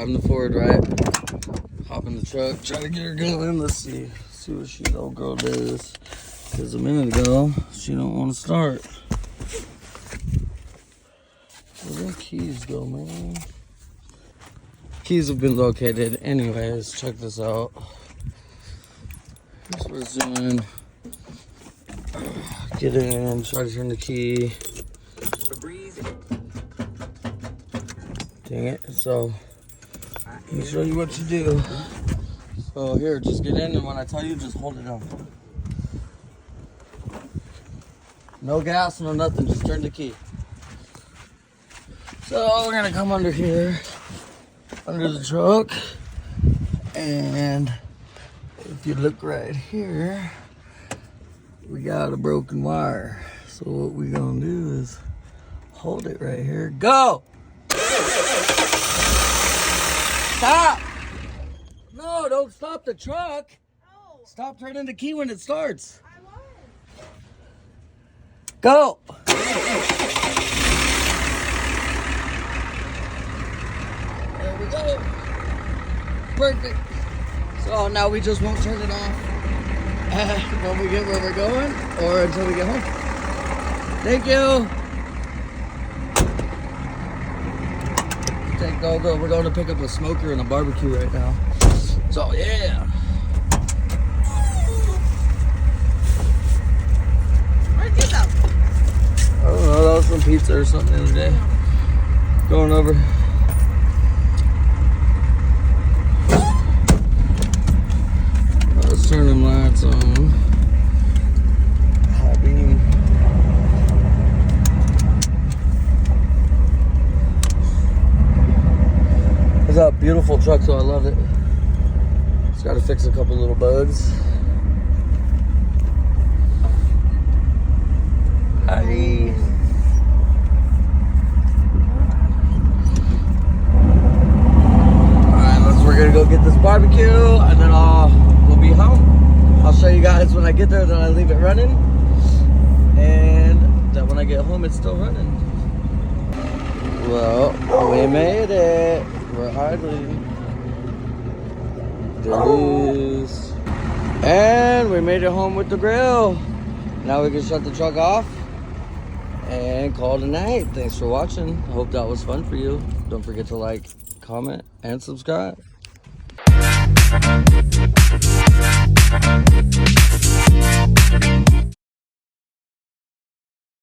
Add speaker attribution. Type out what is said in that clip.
Speaker 1: driving the Ford, right? Hop in the truck, try to get her going. Let's see what she old girl does. Because a minute ago, she don't want to start. Where the keys go, man? Keys have been located. Anyways, check this out. Here's what we're doing. Get in, try to turn the key. Dang it. So, let me show you what to do. So here, just get in, and when I tell you, just hold it down. No gas, no nothing, just turn the key. So we're gonna come under here, under the truck, and if you look right here, we got a broken wire. So what we're gonna do is hold it right here. Go! Stop! No, don't stop the truck.
Speaker 2: No.
Speaker 1: Stop turning the key when it starts.
Speaker 2: I was.
Speaker 1: Go! There we go. Perfect. So now we just won't turn it off when we get where we're going or until we get home. Thank you. Okay, go. We're going to pick up a smoker and a barbecue right now. So yeah.
Speaker 2: Where'd you go?
Speaker 1: I don't know, that was some pizza or something the other day. Going over. Let's turn them lights on. High beam. It's a beautiful truck, so I love it. Just gotta fix a couple little bugs. Hi. We're gonna go get this barbecue, and then we'll be home. I'll show you guys when I get there that I leave it running, and that when I get home it's still running. Well, we made it. We're idling. Duluth. And we made it home with the grill. Now we can shut the truck off and call it a night. Thanks for watching. I hope that was fun for you. Don't forget to like, comment, and subscribe.